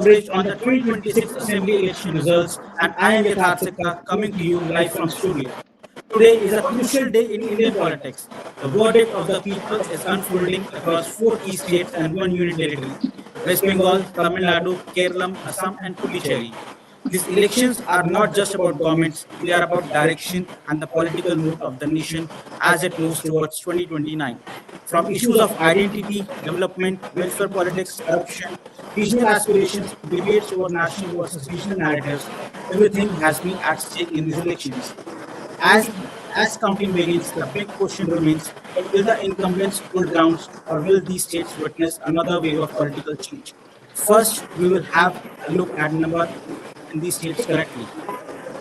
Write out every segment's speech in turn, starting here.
coverage on the 2026 Assembly election results, and I am Yatharth Sikka coming to you live from studio. Today is a crucial day in Indian politics. The verdict of the people is unfolding across four key states and one union territory: West Bengal, Tamil Nadu, Keralam, Assam, and Puducherry. These elections are not just about governments, they are about direction and the political mood of the nation as it moves towards 2029. From issues of identity, development, welfare politics, corruption, regional aspirations, debates over national versus regional narratives, everything has been at stake in these elections. As as counting begins, the big question remains: will the incumbents hold grounds, or will these states witness another wave of political change? First, we will have a look at number in these states correctly.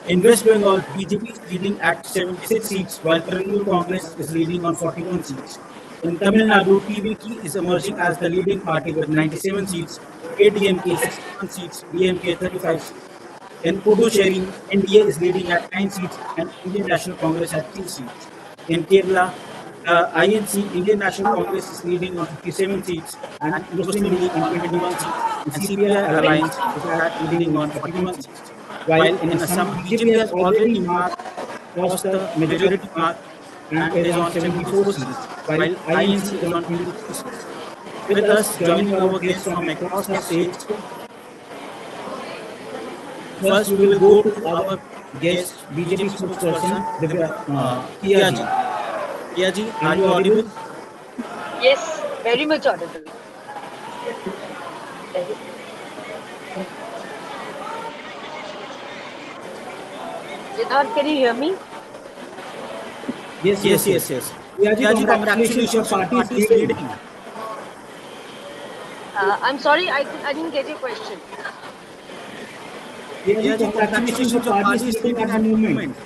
In West Bengal, BJP is leading at 76 seats, while Trinamool Congress is leading on 41 seats. In Tamil Nadu, TVK is emerging as the leading party with 97 seats, ADMK 61 seats, DMK 35 seats. In Puducherry, NDA is leading at 9 seats and Indian National Congress at 3 seats. In Kerala, the INC, Indian National Congress, is leading on 57 seats and Muslim League on 21 seats, and CPI Alliance is leading on 41 seats. While in Assam, BJP has already crossed the majority mark and is on 74 seats, while INC is on 23 seats. With us, joining our guests from across the states, first, we will go to our guest, BJP spokesperson, Kiya ji. Kiya ji, are you audible? Yes, very much audible. Yatharth, can you hear me? Yes. Kiya ji, congratulations, your party is leading. I'm sorry, I didn't get your question. Kiya ji, congratulations, your party is leading at the moment.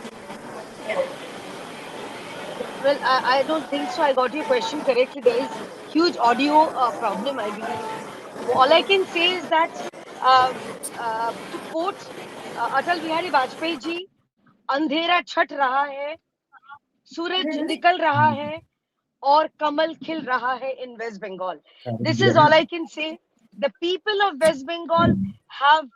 Well, I don't think so. I got your question correctly. There is huge audio problem, I believe. All I can say is that, to quote Atal Bihari Vajpayee ji, अंधेरा छट रहा है, सूरज निकल रहा है, और कमल खिल raha hai in West Bengal. This is all I can say. The people of West Bengal have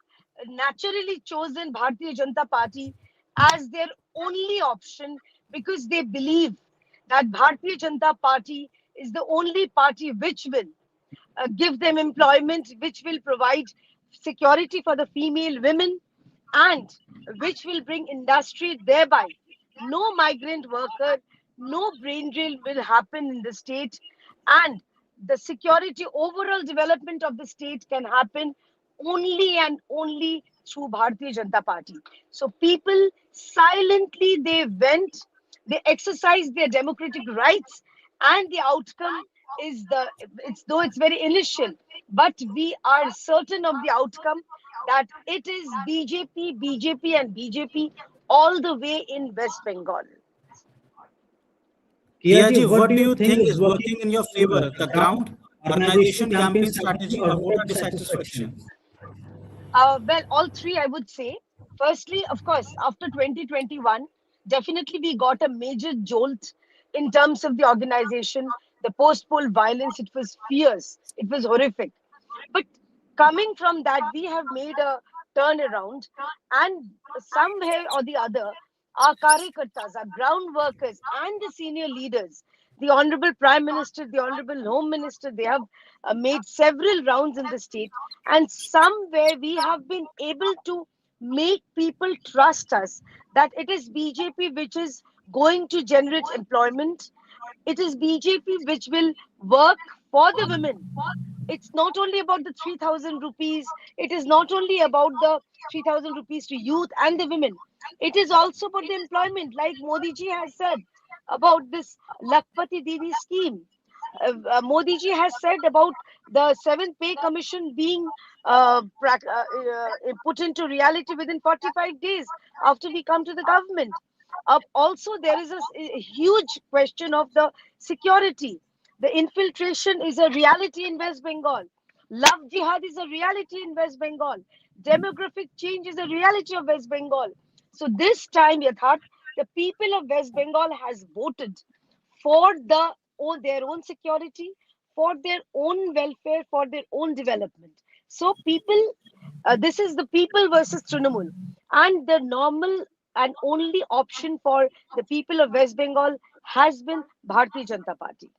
naturally chosen Bharatiya Janata Party as their only option because they believe that Bharatiya Janata Party is the only party which will give them employment, which will provide security for the female women, and which will bring industry, thereby no migrant worker, no brain drain will happen in the state, and the security overall development of the state can happen only and only through Bharatiya Janata Party. So people silently, they went, they exercised their democratic rights, and the outcome is though it's very initial, but we are certain of the outcome, that it is BJP and BJP all the way in West Bengal. Kiya ji, what do you think is working in your favor? The ground, organization, campaign strategy, or voter dissatisfaction? Well, all three, I would say. Firstly, of course, after 2021, definitely we got a major jolt in terms of the organization, the post-poll violence. It was fierce. It was horrific. But coming from that, we have made a turnaround, and some way or the other, our karyakartas, our ground workers, and the senior leaders, the Honorable Prime Minister, the Honorable Home Minister, they have made several rounds in the state, and somewhere we have been able to make people trust us that it is BJP which is going to generate employment. It is BJP which will work for the women. It's not only about the 3,000 rupees. It is not only about the 3,000 rupees to youth and the women. It is also about the employment, like Modi ji has said about this Lakpati Didi scheme. Modi ji has said about the 7th pay commission being put into reality within 45 days after we come to the government. Also, there is a huge question of the security. The infiltration is a reality in West Bengal. Love jihad is a reality in West Bengal. Demographic change is a reality of West Bengal. So this time, Yatharth, the people of West Bengal has voted for their own security, for their own welfare, for their own development. So people This is the people versus Trinamool, and the normal and only option for the people of West Bengal has been Bharatiya Janata Party.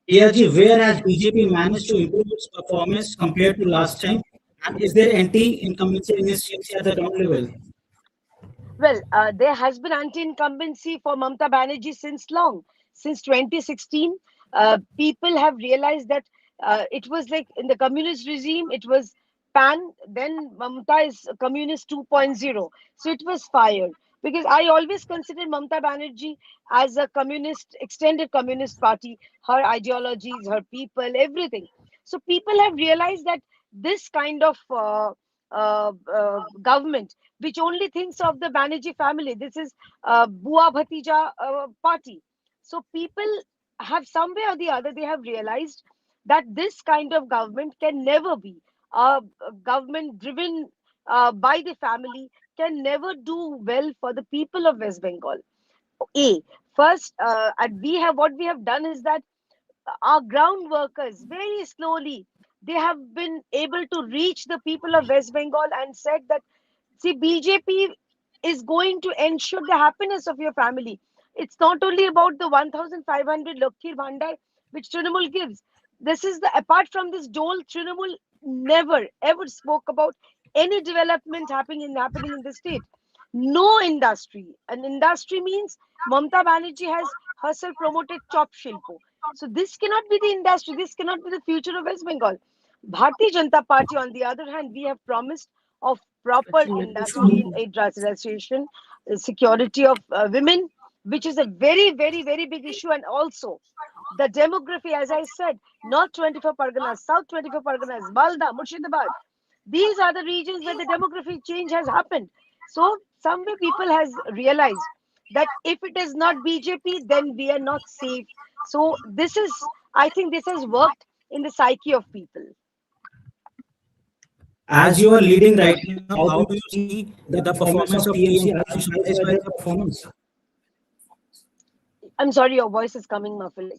Priyaji, where has BJP managed to improve its performance compared to last time? And is there anti-incumbency initiative at the ground level? Well, there has been anti-incumbency for Mamata Banerjee since long. Since 2016, people have realized that it was like in the communist regime, it was PAN, then Mamata is Communist 2.0. So it was fired. Because I always considered Mamata Banerjee as a communist, extended communist party, her ideologies, her people, everything. So people have realized that this kind of government which only thinks of the Banerjee family. This is Bua Bhatija party. So people have somewhere or the other, they have realized that this kind of government can never be a government driven by the family, can never do well for the people of West Bengal. A first, and we have what we have done is that our ground workers very slowly they have been able to reach the people of West Bengal and said that see, BJP is going to ensure the happiness of your family. It's not only about the 1,500 Lakhir Bhandar which Trinamool gives. This is the apart from this dole, Trinamool never ever spoke about any development happening in the state. No industry. An industry means Mamata Banerjee has herself promoted chop shilpo. So this cannot be the industry. This cannot be the future of West Bengal. Bharatiya Janata Party, on the other hand, we have promised of proper industry industrialization, security of women, which is a very, very, very big issue, and also the demography, as I said, North 24 Parganas, South 24 Parganas, Malda, Murshidabad. These are the regions where the demographic change has happened. So somewhere people has realized that if it is not BJP, then we are not safe. So this is, I think, this has worked in the psyche of people. As you are leading right now, how do you see the performance of TMC? Are you satisfied with the performance? I'm sorry, your voice is coming muffled.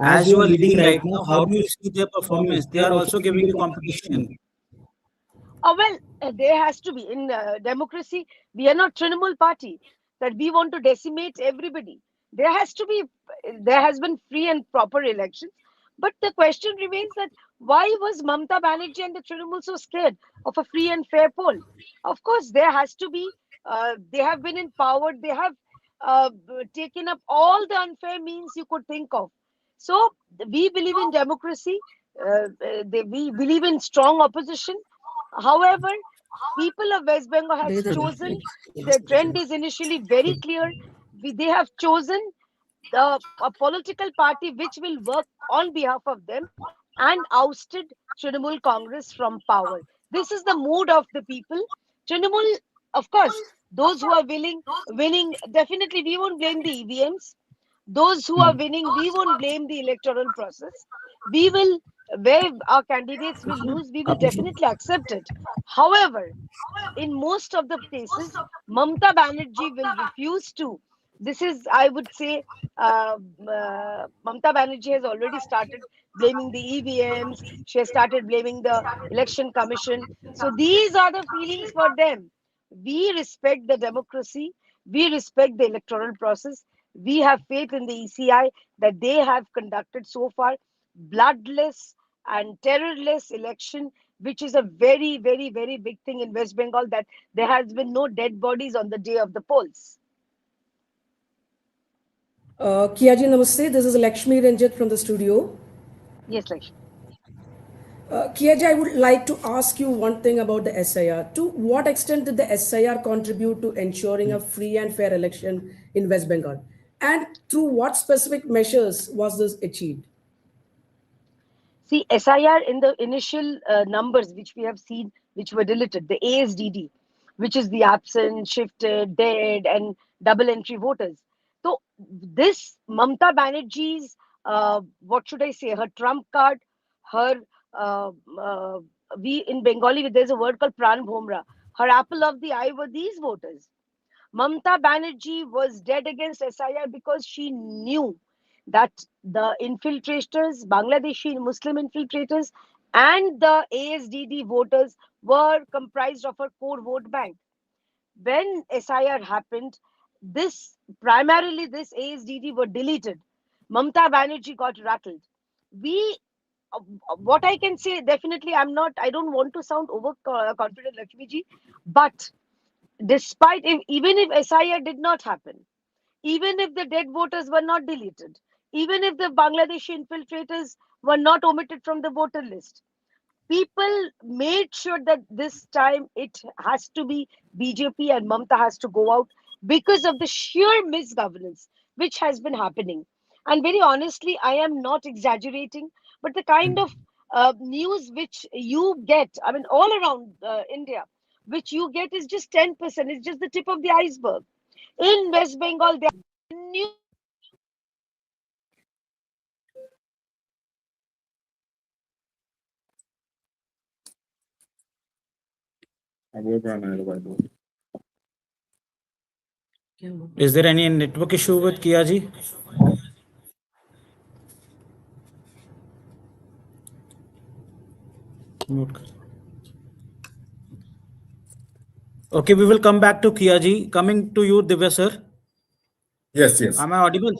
As you are leading right now, how do you see their performance? They are also giving you competition. Well, there has to be in democracy. We are not Trinamool party that we want to decimate everybody. There has to be, there has been free and proper elections. But the question remains that why was Mamata Banerjee and the Trinamool so scared of a free and fair poll? Of course, there has to be. They have been in power. They have uh, taken up all the unfair means you could think of. So we believe in democracy. We believe in strong opposition. However, people of West Bengal has chosen, the trend is initially very clear. They have chosen a political party which will work on behalf of them and ousted Trinamool Congress from power. This is the mood of the people. Trinamool, of course, those who are winning, definitely we won't blame the EVMs. Those who are winning, we won't blame the electoral process. We will, where our candidates will lose, we will definitely accept it. However, in most of the cases, Mamata Banerjee will refuse to. This is, I would say, Mamata Banerjee has already started blaming the EVMs. She has started blaming the election commission. So these are the feelings for them. We respect the democracy. We respect the electoral process. We have faith in the ECI that they have conducted so far bloodless and terrorless election, which is a very, very, very big thing in West Bengal, that there has been no dead bodies on the day of the polls. Kiaji, namaste. This is Lakshmi Ranjit from the studio. Yes, Lakshmi. Kiaji, I would like to ask you one thing about the SIR. To what extent did the SIR contribute to ensuring a free and fair election in West Bengal? And through what specific measures was this achieved? See, SIR in the initial numbers which we have seen, which were deleted, the ASDD, which is the absent, shifted, dead, and double entry voters. So this Mamata Banerjee's, what should I say, her trump card, her, uh, uh, we in Bengali, there's a word called Pran Bhomra. Her apple of the eye were these voters. Mamata Banerjee was dead against SIR because she knew that the infiltrators, Bangladeshi Muslim infiltrators, and the ASDD voters were comprised of a core vote bank. When SIR happened, this primarily this ASDD were deleted. Mamta Banerjee got rattled. We, what I can say, definitely, I don't want to sound overconfident, Lakshmi ji, but despite, even if SIR did not happen, even if the dead voters were not deleted, even if the Bangladeshi infiltrators were not omitted from the voter list, people made sure that this time it has to be BJP and Mamta has to go out because of the sheer misgovernance which has been happening. And very honestly, I am not exaggerating, but the kind of news which you get, I mean, all around India, which you get is just 10%, it's just the tip of the iceberg. In West Bengal, there are new Is there any network issue with Kia ji? Mute kar. Okay, we will come back to Kia ji. Coming to you, Divya sir. Yes, yes. Am I audible?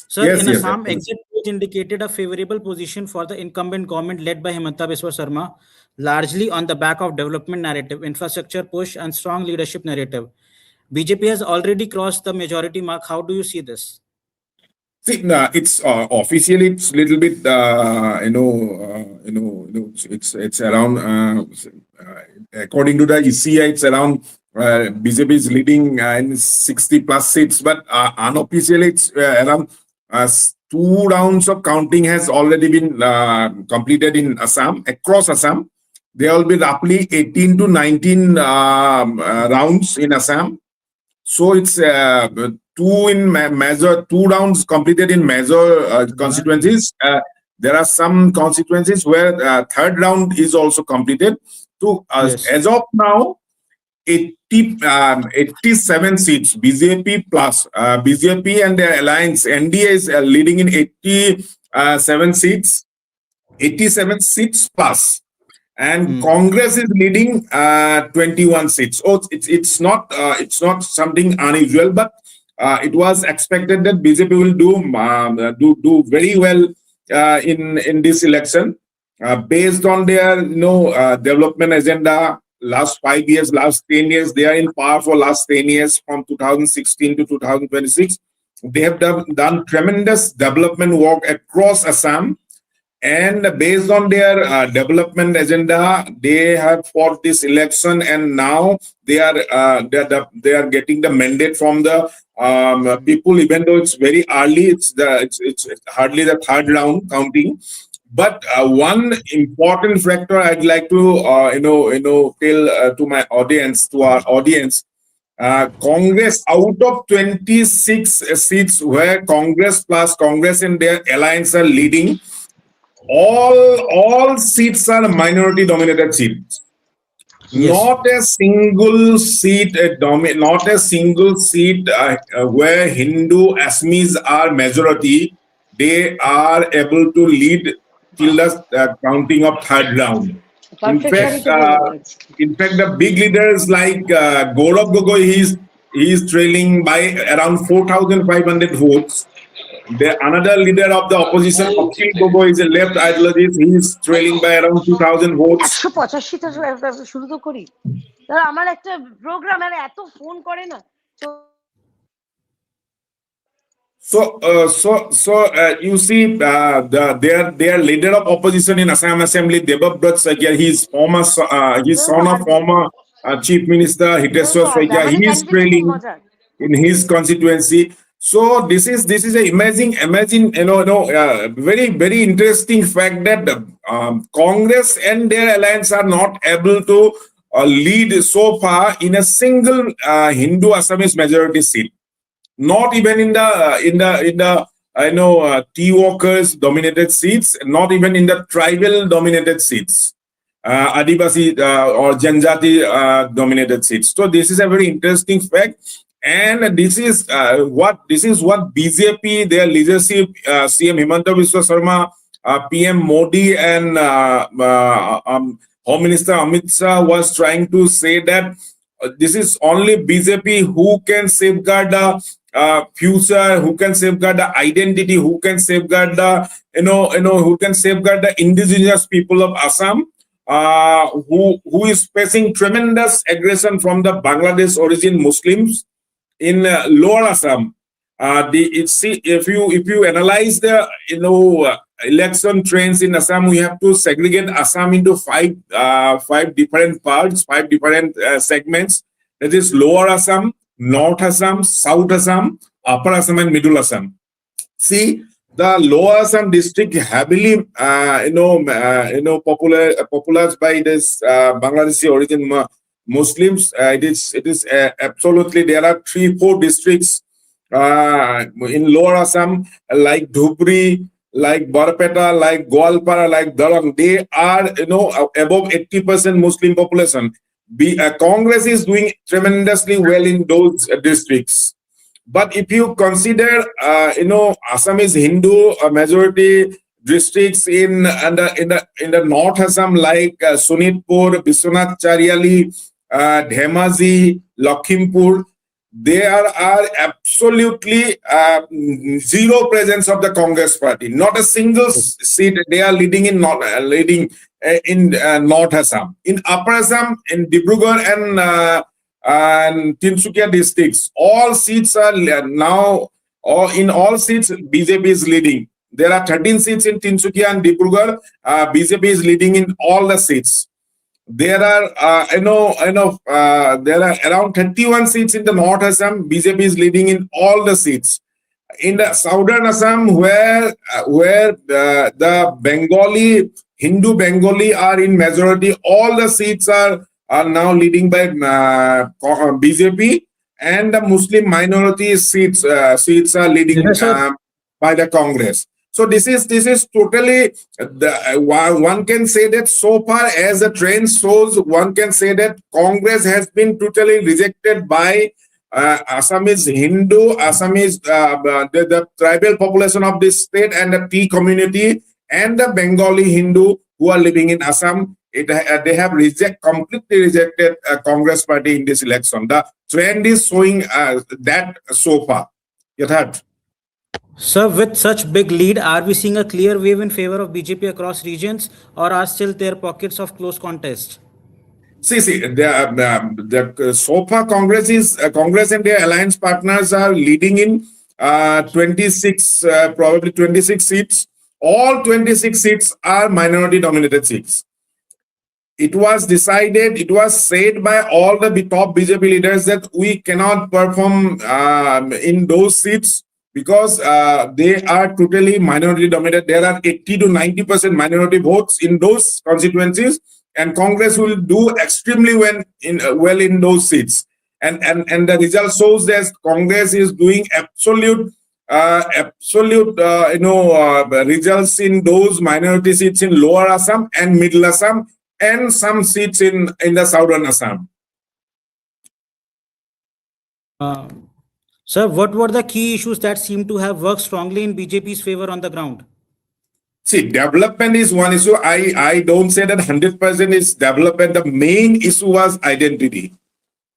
Sir, Yes, in yes, Assam, absolutely. exit polls indicated a favorable position for the incumbent government led by Himanta Biswa Sarma, largely on the back of development narrative, infrastructure push, and strong leadership narrative. BJP has already crossed the majority mark. How do you see this? See, it's officially it's little bit it's around according to the ECI it's around BJP is leading in 60 plus seats, but unofficially it's around two rounds of counting has already been completed in Assam, across Assam. There will be roughly 18 to 19 rounds in Assam. So it's two rounds completed in major constituencies. There are some constituencies where third round is also completed. So Yes. as of now, 87 seats, BJP plus BJP and their alliance NDA is leading in 87 seats, 87 seats plus. And Congress is leading 21 seats. Oh, it's not something unusual, but it was expected that BJP will do very well in this election based on their development agenda. Last 5 years, last 10 years, they are in power for last 10 years from 2016 to 2026. They have done tremendous development work across Assam. And based on their development agenda, they have fought this election, and now they are getting the mandate from the people. Even though it's very early, it's hardly the third round counting. But one important factor I'd like to tell to my audience, to our audience. Congress, out of 26 seats where Congress plus Congress and their alliance are leading, all seats are minority dominated seats. Yes. Not a single seat where Hindu Assamese are majority. They are able to lead till the counting of third round. In fact, the big leaders like Gaurav Gogoi, he is trailing by around 4,500 votes. Another leader of the opposition, Akhil Gogoi, is a left ideologist. He is trailing by around 2,000 votes. 185টা শুরু তো করি। আমার একটা programme আর এত phone করে না। So you see, their leader of opposition in Assam Assembly, Debabrat Sakia, he's son of former Chief Minister Hiteswar Sakia. He is trailing in his constituency. So this is a very very interesting fact that Congress and their alliance are not able to lead so far in a single Hindu Assamese majority seat. Not even in the tea workers dominated seats, not even in the tribal dominated seats, Adivasi or Janjati dominated seats. So this is a very interesting fact. And this is what BJP, their leadership, CM Himanta Biswa Sarma PM Modi and Home Minister Amit Shah was trying to say that this is only BJP who can safeguard the future, who can safeguard the identity, who can safeguard the who can safeguard the indigenous people of Assam, who is facing tremendous aggression from the Bangladesh origin Muslims in Lower Assam. If you analyze the election trends in Assam, we have to segregate Assam into five different parts, five different segments. That is Lower Assam, North Assam, South Assam, Upper Assam, and Middle Assam. See, the Lower Assam district heavily, popularized by this Bangladeshi origin Muslims. It is absolutely, there are 3-4 districts in Lower Assam like Dhubri, like Barpeta, like Goalpara, like Darang. They are above 80% Muslim population. Congress is doing tremendously well in those districts. But if you consider, Assam is Hindu majority districts in the North Assam like Sonitpur, Biswanath Chariali, Dhemaji, Lakhimpur, there are absolutely zero presence of the Congress party. Not a single seat they are leading in North Assam. In Upper Assam, in Dibrugarh and Tinsukia districts, all seats are now, or in all seats, BJP is leading. There are 13 seats in Tinsukia and Dibrugarh. BJP is leading in all the seats. There are, there are around 31 seats in the North Assam. BJP is leading in all the seats. In the Southern Assam, where the Bengali, Hindu Bengali are in majority, all the seats are now leading by BJP, and the Muslim minority seats are leading by the Congress. So this is totally, one can say that so far as the trend shows, one can say that Congress has been totally rejected by Assamese Hindu, Assamese, the tribal population of this state, and the Tea community, and the Bengali Hindu who are living in Assam. They have completely rejected Congress party in this election. The trend is showing that so far. Yatharth. Sir, with such big lead, are we seeing a clear wave in favor of BJP across regions, or are still there pockets of close contest? See, so far Congress and their alliance partners are leading in 26, probably 26 seats. All 26 seats are minority-dominated seats. It was decided, it was said by all the top BJP leaders that we cannot perform in those seats because they are totally minority dominated. There are 80 to 90% minority votes in those constituencies, and Congress will do extremely well in those seats. And the result shows that Congress is doing absolute results in those minority seats in Lower Assam and Middle Assam, and some seats in the Southern Assam. Sir, what were the key issues that seem to have worked strongly in BJP's favor on the ground? See, development is one issue. I don't say that 100% is development. The main issue was identity.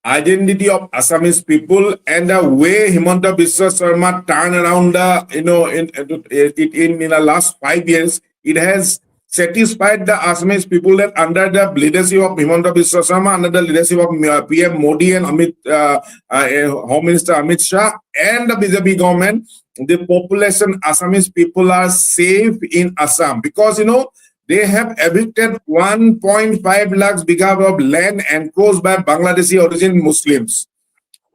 Identity of Assamese people, and the way Himanta Biswa Sarma turned around in the last 5 years, it has satisfied the Assamese people that under the leadership of Himanta Biswa Sarma, under the leadership of PM Modi and Home Minister Amit Shah and the BJP government, the population, Assamese people are safe in Assam because, they have evicted 1.5 lakhs bigha of land enclosed by Bangladeshi origin Muslims.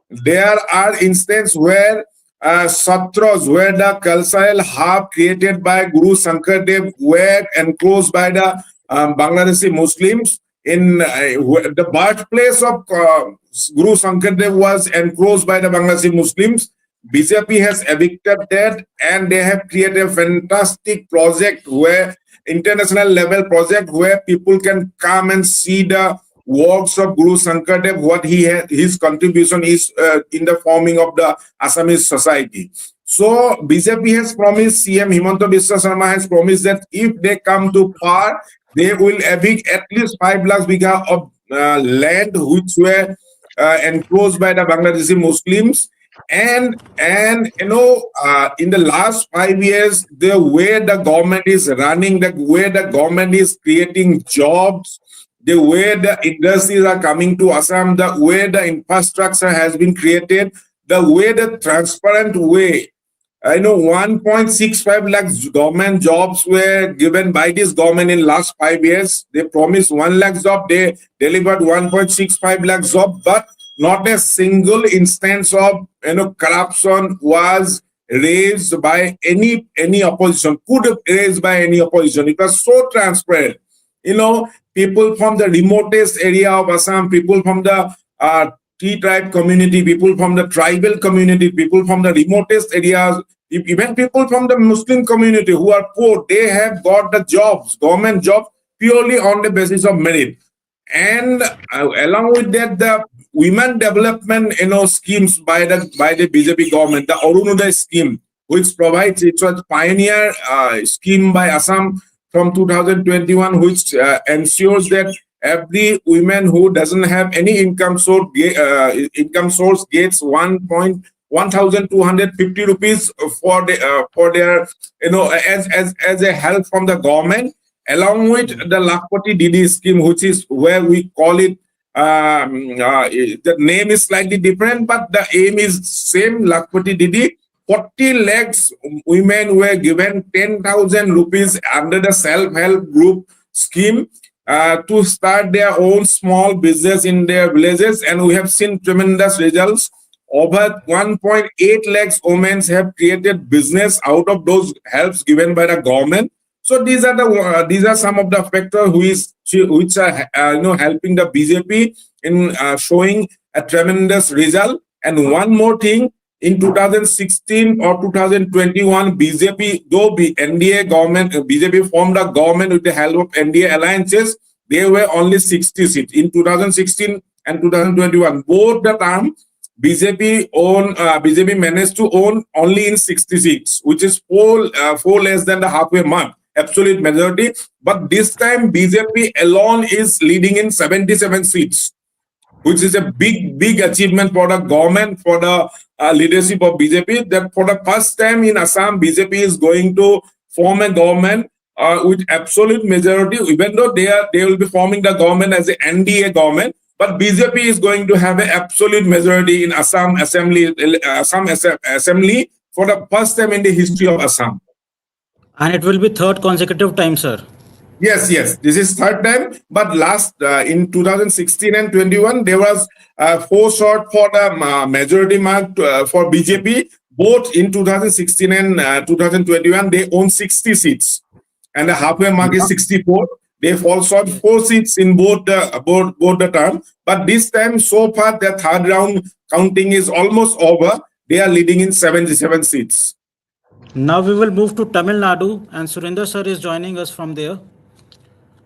There are instances where satras, where the cultural hub created by Guru Sankardev were enclosed by the Bangladeshi Muslims. In the birthplace of Guru Sankardev was enclosed by the Bangladeshi Muslims. BJP has evicted that, and they have created a fantastic project where international level project where people can come and see the works of Guru Sankardev, what his contribution is in the forming of the Assamese society. So BJP has promised, CM Himanta Biswa Sarma has promised that if they come to power, they will evict at least 5 lakh bigha of land which were enclosed by the Bangladeshi Muslims. And in the last 5 years, the way the government is running, the way the government is creating jobs, the way the industries are coming to Assam, the way the infrastructure has been created, the way the transparent way, 1.65 lakhs government jobs were given by this government in last 5 years. They promised 1 lakh job. They delivered 1.65 lakh job, but not a single instance of corruption was raised by any opposition. Could have raised by any opposition. It was so transparent. People from the remotest area of Assam, people from the T tribe community, people from the tribal community, people from the remotest areas, even people from the Muslim community who are poor, they have got the jobs, government jobs, purely on the basis of merit. And along with that, the women development schemes by the BJP government, the Arunodaya scheme, which provides, it was pioneer scheme by Assam from 2021, which ensures that every woman who doesn't have any income source gets 1,250 rupees for their as a help from the government, along with the Lakpati Didi scheme, which is where we call it. The name is slightly different, but the aim is same. Lakpati Didi. 40 lakhs women were given 10,000 rupees under the self-help group scheme to start their own small business in their villages, and we have seen tremendous results. Over 1.8 lakhs women have created business out of those helps given by the government. So these are some of the factors which are helping the BJP in showing a tremendous result. And one more thing, in 2016 or 2021, BJP, though NDA government, BJP formed a government with the help of NDA alliances, there were only 60 seats. In 2016 and 2021, both the term, BJP managed to own only in 60 seats, which is four less than the halfway mark, absolute majority. But this time, BJP alone is leading in 77 seats, which is a big achievement for the government, for the leadership of BJP, that for the first time in Assam, BJP is going to form a government with absolute majority, even though they will be forming the government as an NDA government, but BJP is going to have an absolute majority in Assam Assembly for the first time in the history of Assam. And it will be third consecutive time, sir. Yes. This is third time, but last in 2016 and 21, there was 4 short for the majority mark for BJP. Both in 2016 and 2021, they own 60 seats, and the halfway mark is 64. They fall short 4 seats in both the term. But this time, so far, the third round counting is almost over. They are leading in 77 seats. Now we will move to Tamil Nadu, and Surinder sir is joining us from there.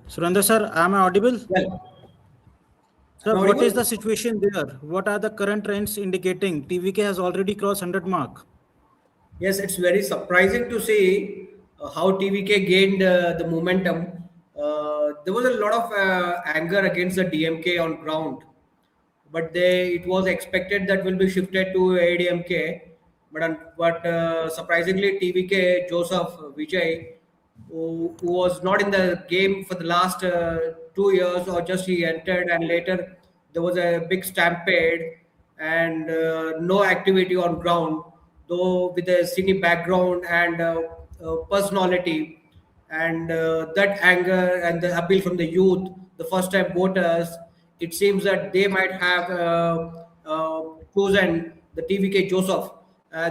Surinder sir, am I audible? Well, Sir, what is the situation there? What are the current trends indicating TVK has already crossed 100 mark? yes, it's very surprising to see how TVK gained the momentum. There was a lot of anger against the DMK on ground, but it was expected that will be shifted to ADMK. But surprisingly, TVK Joseph Vijay, who was not in the game for the last 2 years, or just he entered, and later there was a big stampede and no activity on ground, though with a cine background and personality, and that anger and the appeal from the youth, the first time voters, it seems that they might have chosen the TVK Joseph,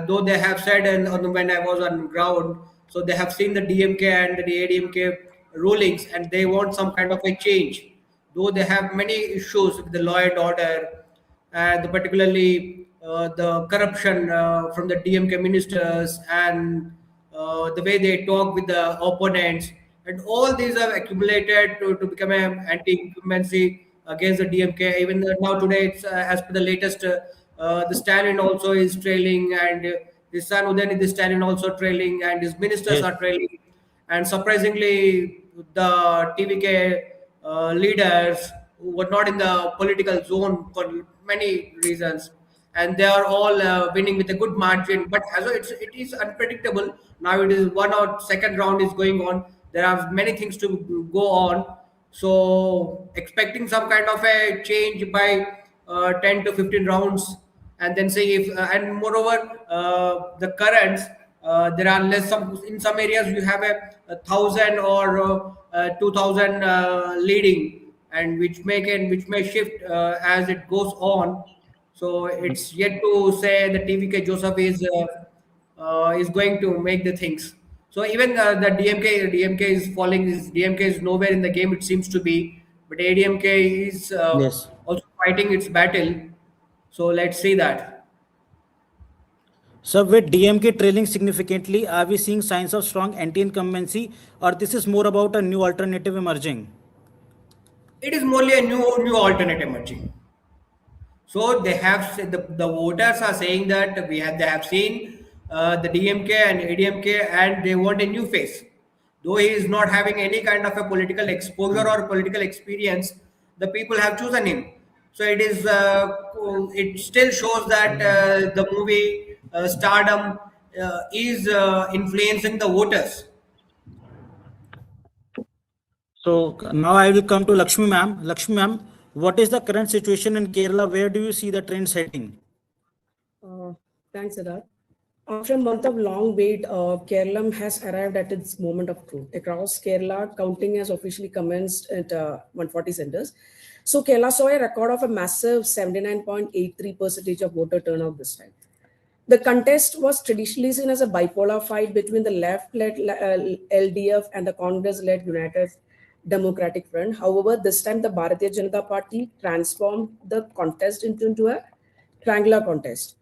though they have said, and when I was on ground, so they have seen the DMK and the ADMK rulings, and they want some kind of a change, though they have many issues with the law and order, and particularly the corruption from the DMK ministers, and the way they talk with the opponents, and all these have accumulated to become an anti-incumbency against the DMK. Even now today, it's, as per the latest, the Stalin also is trailing, and his son Udayanidhi Stalin also trailing, and his ministers Yes. are trailing. And surprisingly, the TVK leaders who were not in the political zone for many reasons, and they are all winning with a good margin. But as it is unpredictable. Now it is one or second round is going on. There are many things to go on. So expecting some kind of a change by 10 to 15 rounds, and then say if and moreover the currents, there are less, some in some areas you have a thousand or 2000 leading, and which may shift as it goes on. So it's yet to say the TVK Joseph is going to make the things. So even the DMK is falling. DMK is nowhere in the game, it seems to be, but ADMK is Yes. also fighting its battle. So let's see that. So with DMK trailing significantly, are we seeing signs of strong anti-incumbency, or this is more about a new alternative emerging? It is morely a new alternate emerging. So they have the voters are saying that they have seen the DMK and ADMK, and they want a new face. Though he is not having any kind of a political exposure or political experience, the people have chosen him. So it still shows that the movie Stardom is influencing the voters. So now I will come to Lakshmi ma'am. Lakshmi ma'am, what is the current situation in Kerala? Where do you see the trends heading? Uh, Thanks, Siddharth. After a month of long wait, Keralam has arrived at its moment of truth. Across Kerala, counting has officially commenced at 140 centers. So Kerala saw a record of a massive 79.83% of voter turnout this time. The contest was traditionally seen as a bipolar fight between the left-led LDF and the Congress-led United Democratic Front. However, this time the Bharatiya Janata Party transformed the contest into a triangular contest.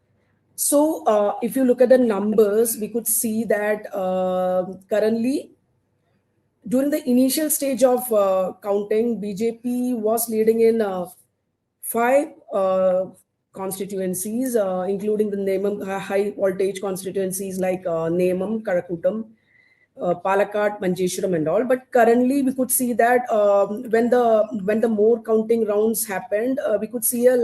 So, if you look at the numbers, we could see that currently, during the initial stage of counting, BJP was leading in five constituencies, including the Nemam high voltage constituencies like Nemam, Karakutam, Palakkad, Manjeshwaram, and all. But currently, we could see that when the more counting rounds happened, we could see a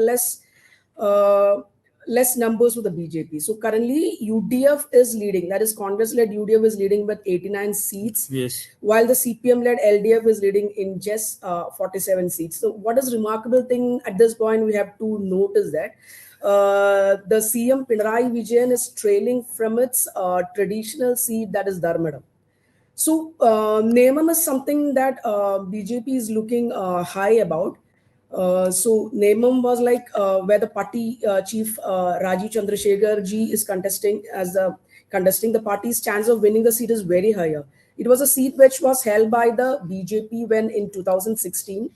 less numbers with the BJP. So currently, UDF is leading. That is Congress-led UDF is leading with 89 seats, Yes. while the CPM-led LDF is leading in just 47 seats. So what is remarkable thing at this point we have to note is that the CM Pinarayi Vijayan is trailing from its traditional seat, that is Dharmadam. So Nemam is something that BJP is looking high about. So Nemam was like where the party chief Rajiv Chandrasekhar ji is contesting. The party's chance of winning the seat is very higher. It was a seat which was held by the BJP when in 2016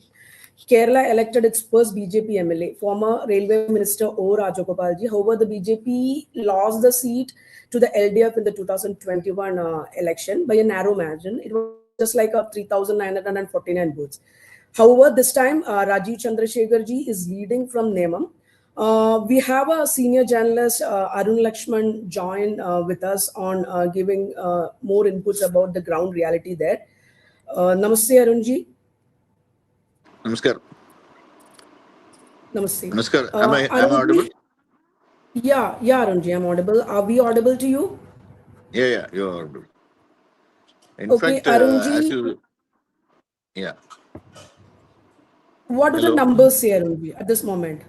Kerala elected its first BJP MLA, former Railway Minister O. Rajagopalji. However, the BJP lost the seat to the LDF in the 2021 election by a narrow margin. It was just like a 3,949 votes. However, this time Rajiv Chandrasekhar ji is leading from Nemam. We have a senior journalist, Arun Lakshman, join with us on giving more inputs about the ground reality there. Namaste, Arun ji. Namaskar. Namaste. Namaskar. Am I Arun audible? ji- Yeah, Arun ji, I'm audible. Are we audible to you? Yeah, you're audible. In Okay, fact, Arun as ji, you, yeah. what do the Hello. numbers say, Arun ji, at this moment?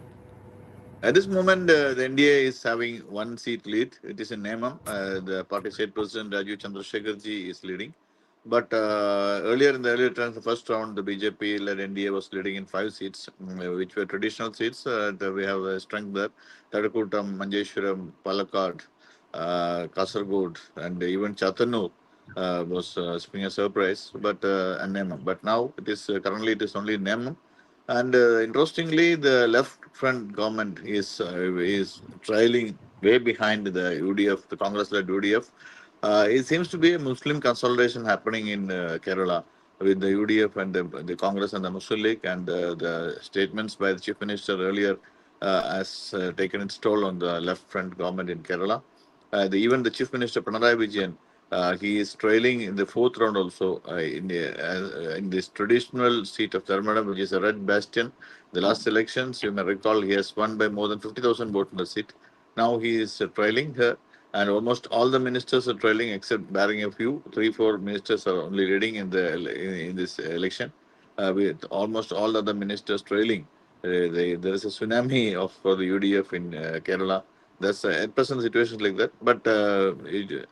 At this moment, the NDA is having one seat lead. It is in Nemam. The party state president Rajiv Chandrasekhar ji is leading. But earlier in the earlier turns, the first round, the BJP-led NDA was leading in 5 seats, which were traditional seats. We have a strength there. Tadakutam, Manjeshwaram, Palakkad, Kasargod, and even Chattanooga was being a surprise. And Nemam. But now currently it is only Nemam. And interestingly, the left front government is trailing way behind the UDF, the Congress-led UDF. It seems to be a Muslim consolidation happening in Kerala with the UDF and the Congress and the Muslim League, and the statements by the Chief Minister earlier has taken its toll on the left front government in Kerala. Even the Chief Minister Pinarayi Vijayan, he is trailing in the fourth round also in this traditional seat of Dharmadam, which is a red bastion. The last elections, you may recall, he has won by more than 50,000 votes in the seat. Now he is trailing her, and almost all the ministers are trailing, except barring a few. Three, four ministers are only leading in this election, with almost all the other ministers trailing. There is a tsunami for the UDF in Kerala. That's at present situation like that. But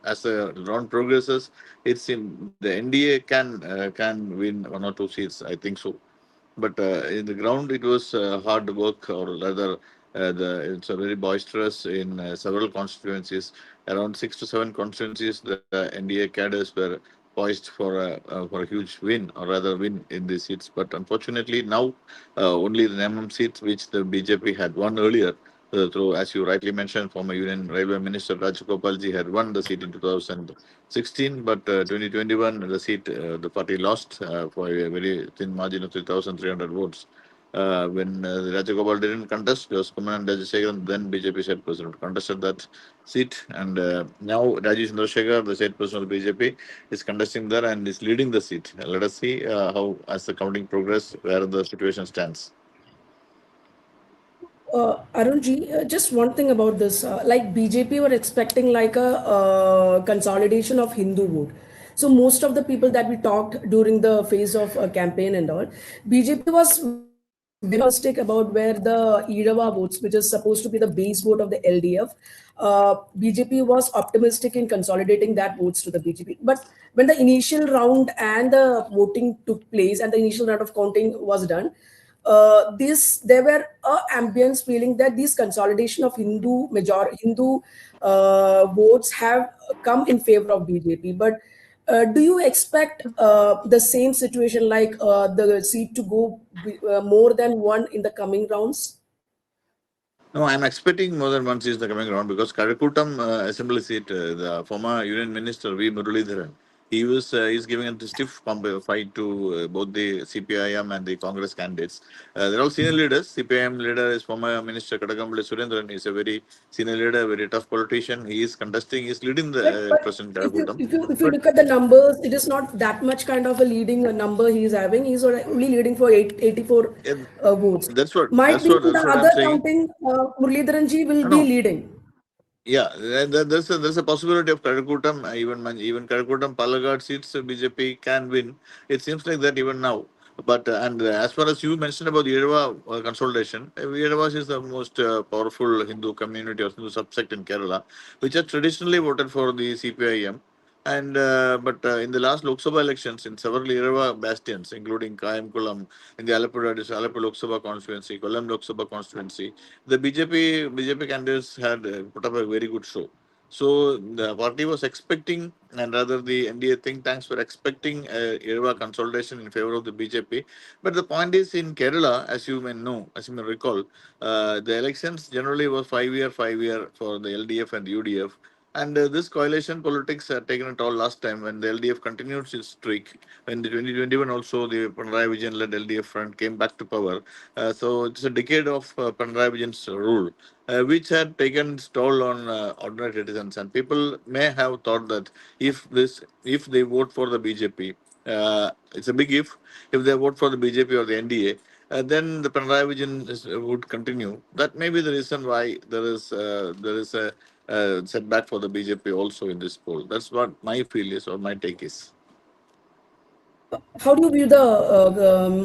as the round progresses, it's in the NDA can win one or two seats. I think so. But in the ground, it was hard work, or rather, it's a very boisterous in several constituencies. Around 6 to 7 constituencies, the NDA cadres were poised for a huge win, or rather win in these seats. But unfortunately, now only the NMM seats, which the BJP had won earlier, through, as you rightly mentioned, former Union Railway Minister Rajagopalji had won the seat in 2016, but 2021, the seat, the party lost for a very thin margin of 3,300 votes. When Rajagopal didn't contest, it was Kumanan Rajasekharan, then BJP state president, contested that seat. And now Rajesh Chandrasekhar, the state president of BJP, is contesting there and is leading the seat. Let us see how, as the counting progress, where the situation stands. Arunji, just one thing about this. Like BJP were expecting like a consolidation of Hindu vote. So most of the people that we talked during the phase of campaign and all, BJP was very optimistic about where the Irava votes, which is supposed to be the base vote of the LDF. BJP was optimistic in consolidating that votes to the BJP. But when the initial round and the voting took place and the initial round of counting was done, this there were ambience feeling that this consolidation of Hindu votes have come in favor of BJP. But do you expect the same situation like the seat to go more than one in the coming rounds? No, I'm expecting more than one seat the coming round, because Karakutam assembly seat, the former Union Minister V. Muralidharan, he's giving a stiff fight to both the CPIM and the Congress candidates. They're all senior leaders. CPIM leader is former Minister Kadakambali Surendran. He's a very senior leader, very tough politician. He is contesting, he's leading the But President if you Karakutam. if you if you But look at the numbers, it is not that much kind of a leading number he is having. He's only leading for 84 uh, votes. that's what Might that's be what in that's the what I'm other saying. counting, Muralidharan ji will No, be no. leading. Yeah, there's a possibility of Karakutam, even Karakutam Palagad seats BJP can win. It seems like that even now. But and as far as you mentioned about the Yerava consolidation, Yeravas is the most powerful Hindu community or Hindu subsect in Kerala, which has traditionally voted for the CPIM. And but in the last Lok Sabha elections, in several Yerava bastions, including Kayamkulam, in the Alappur Lok Sabha constituency, Kollam Lok Sabha constituency, the BJP candidates had put up a very good show. So the party was expecting, and rather the NDA think tanks were expecting a Yerava consolidation in favor of the BJP. But the point is, in Kerala, as you may know, as you may recall, the elections generally was 5 year, 5 year for the LDF and the UDF. And this coalition politics had taken a toll last time when the LDF continued its streak. When the 2021 also, the Pinarayi Vijayan led LDF front came back to power. So it's a decade of Pinarayi Vijayan's rule, which had taken its toll on ordinary citizens. And people may have thought that if they vote for the BJP, it's a big if they vote for the BJP or the NDA, then the Pinarayi Vijayan would continue. That may be the reason why there is a setback for the BJP also in this poll. That's what my feel is, or my take is. How do you view the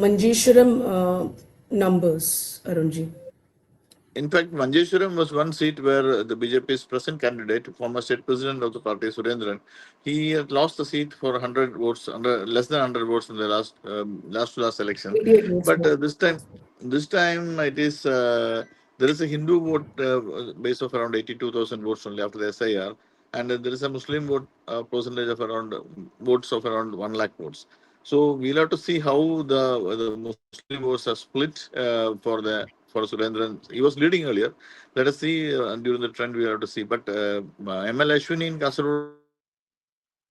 Manjeshwaram numbers, Arunji? In fact, Manjeshwaram was one seat where the BJP's present candidate, former state president of the party, Surendran, he had lost the seat for 100 votes, under less than 100 votes in the last election. 88 votes. But this time it is there is a Hindu vote base of around 82,000 votes only after the SIR, and there is a Muslim vote percentage of around votes of around 1 lakh votes. So we'll have to see how the Muslim votes are split for Surendran. He was leading earlier. Let us see during the trend we have to see. But ML Ashwini in Kasaragod is leading by more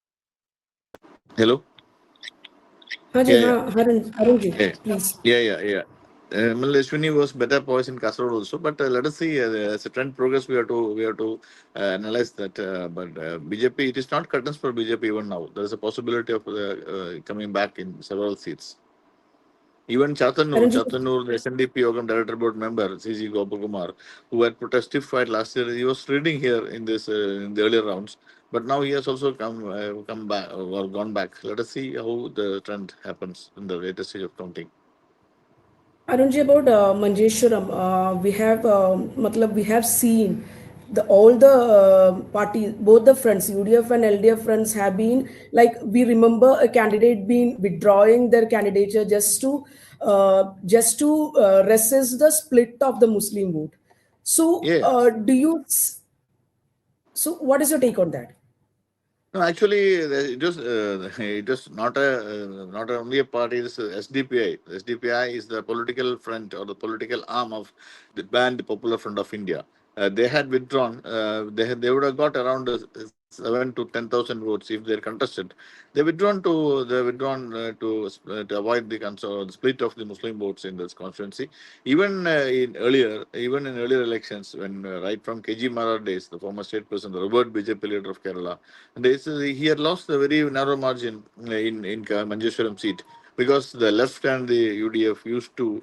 than 1,000 votes. Hello. हाँ जी Yeah, हाँ yeah, Arunji, yeah, please. yeah. ML Ashwini was better poised in Kasaragod also, but let us see as a trend progress. We have to analyze that. But BJP, it is not curtains for BJP even now. There is a possibility of coming back in several seats. Even Arunji, the SNDP Yogam Director Board member, CG Gopalkumar, who had testified last year, he was reading here in this in the earlier rounds, but now he has also come back or gone back. Let us see how the trend happens in the latest stage of counting. Arunji, about Manjeshwaram, we have seen all the parties, both the fronts, UDF and LDF fronts, have been like, we remember a candidate being withdrawing their candidature just to resist the split of the Muslim vote. So, Yes. so what is your take on that? No, actually, it was not a not only a party. It's SDPI. SDPI is the political front or the political arm of the banned Popular Front of India. They had withdrawn. They would have got around 7 to 10,000 votes if they contested. They withdrawn to avoid the split of the Muslim votes in this constituency. Even in earlier elections, when right from KG Marar days, the former state president, the Robert BJP leader of Kerala, he had lost a very narrow margin in Manjeshwaram seat because the left and the UDF used to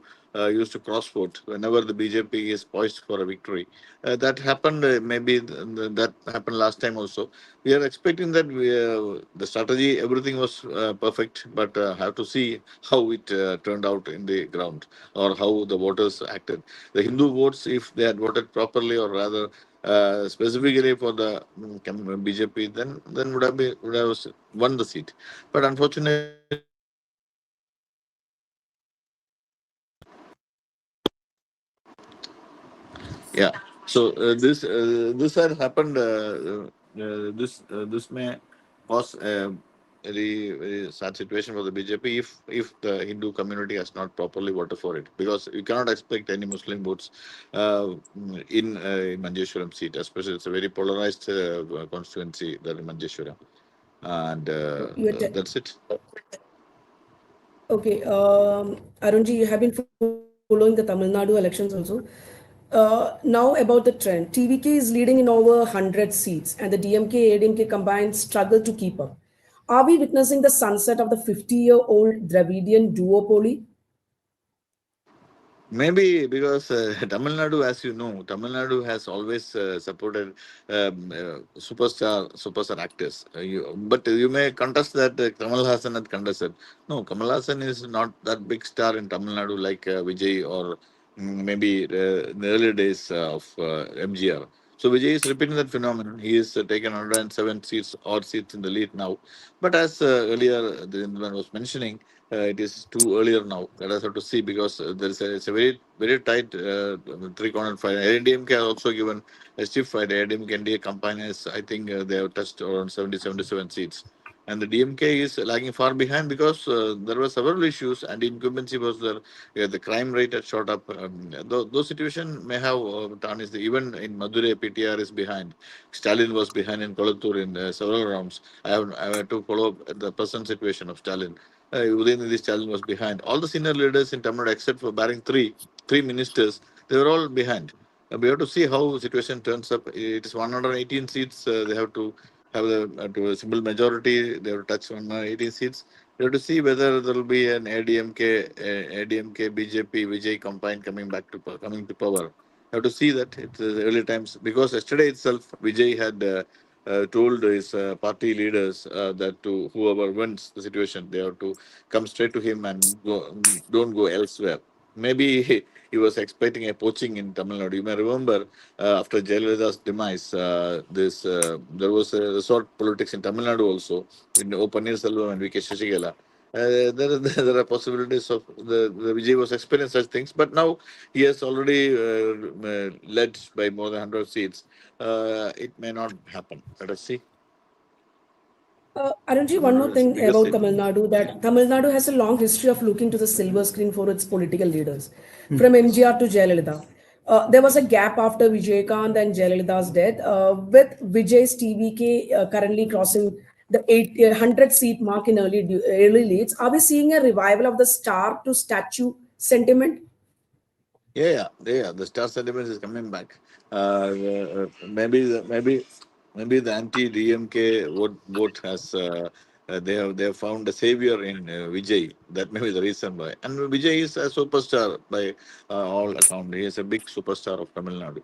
cross vote whenever the BJP is poised for a victory. That happened that happened last time also. We are expecting that the strategy, everything was perfect, but have to see how it turned out in the ground or how the voters acted. The Hindu votes, if they had voted properly, or rather specifically for the BJP, then would have won the seat. But unfortunately, yeah. So this had happened. This may cause a very sad situation for the BJP if the Hindu community has not properly voted for it, because you cannot expect any Muslim votes in Manjeshwaram seat, especially it's a very polarized constituency there in Manjeshwaram, and You that's it. Okay, Arunji, you have been following the Tamil Nadu elections also. Now about the trend. TVK is leading in over 100 seats, and the DMK ADMK combined struggle to keep up. Are we witnessing the sunset of the 50-year-old Dravidian duopoly? Maybe because Tamil Nadu, as you know, Tamil Nadu has always supported superstar actors. But you may contest that Kamal Hassan had contested. No, Kamal Hassan is not that big star in Tamil Nadu like Vijay or maybe in the earlier days of MGR. So Vijay is repeating that phenomenon. He is taken 107 seats, odd seats in the lead now. But as earlier the gentleman was mentioning, it is too earlier now. Let us have to see, because it's a very tight three-cornered fight. ADMK has also given a stiff fight. ADMK and DA campaigners, I think they have touched around 77 seats. And the DMK is lagging far behind because there were several issues, and incumbency was there. The crime rate had shot up. Those situations may have tarnished. Even in Madurai, PTR is behind. Stalin was behind in Kolattur in several rounds. I have to follow up the present situation of Stalin. Udayanithi Stalin was behind. All the senior leaders in Tamil Nadu, except for barring three ministers, they were all behind. We have to see how the situation turns up. It is 118 seats. They have to have to a simple majority. They have to touch 118 seats. We have to see whether there will be an ADMK, BJP, Vijay combined coming to power. We have to see that it's early times, because yesterday itself Vijay had told his party leaders that to whoever wins the situation, they have to come straight to him and don't go elsewhere. Maybe he was expecting a poaching in Tamil Nadu. You may remember after Jayalalitha's demise, there was a resort politics in Tamil Nadu also, in O. Pannirselvam and V.K. Shashigala. There are possibilities of the Vijay was experiencing such things, but now he has already led by more than 100 seats. It may not happen. Let us see. Arunji, Tamil one Nadu more is the thing biggest about state. Tamil Nadu, that Tamil Nadu has a long history of looking to the silver screen for its political leaders, from MGR to Jayalalitha. There was a gap after Vijayakant and Jayalalitha's death, with Vijay's TVK currently crossing the 100 seat mark in early leads. Are we seeing a revival of the star to statue sentiment? Yeah. The star sentiment is coming back. Maybe the anti-DMK vote has they have found a savior in Vijay. That may be the reason why. And Vijay is a superstar by all account. He is a big superstar of Tamil Nadu.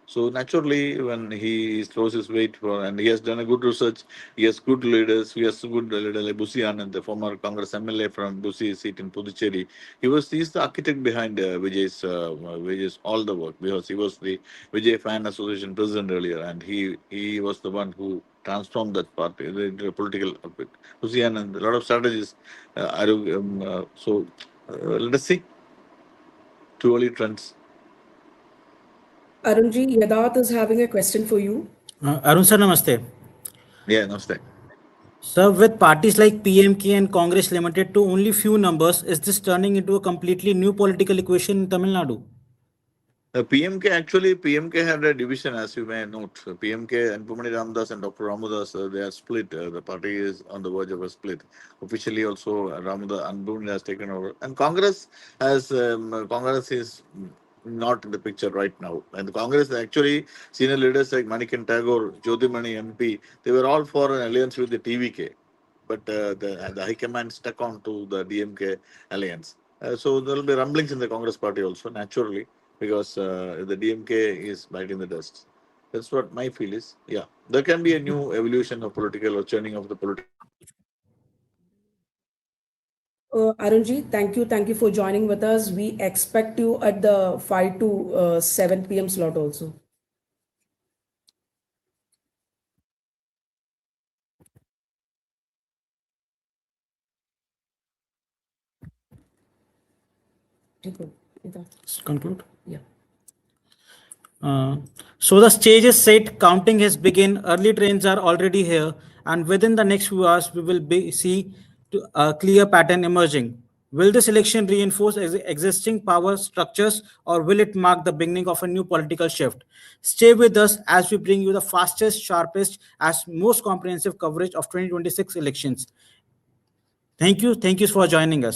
So naturally, when he throws his weight for, and he has done a good research, he has good leaders. He has good leader like Busi Anand, the former Congress MLA from Busi seat in Puducherry. He's the architect behind Vijay's all the work, because he was the Vijay Fan Association president earlier, and he was the one who transformed that party, the political outfit. Busi Anand, a lot of strategies. Let us see. Two early trends. Arunji, Yadav is having a question for you. Arun sir, namaste. Yeah, namaste. Sir, with parties like PMK and Congress limited to only few numbers, is this turning into a completely new political equation in Tamil Nadu? PMK had a division, as you may note. PMK and Pumani Ramdas and Dr. Ramudas, they are split. The party is on the verge of a split. Officially, also Ramudas and Pumani has taken over, and Congress is not in the picture right now. And the Congress, actually, senior leaders like Manikan Tagore, Jyotimani MP, they were all for an alliance with the TVK, but the high command stuck on to the DMK alliance. So there will be rumblings in the Congress party also, naturally, because the DMK is biting the dust. That's what my feel is. Yeah, there can be a new evolution of political or churning of the political. Arunji, thank you for joining with us. We expect you at the 5 to 7 p.m. slot also. Conclude. Yeah. So the stage is set, counting has begun, early trains are already here, and within the next few hours, we will see a clear pattern emerging. Will this election reinforce existing power structures, or will it mark the beginning of a new political shift? Stay with us as we bring you the fastest, sharpest, as most comprehensive coverage of 2026 elections. Thank you for joining us.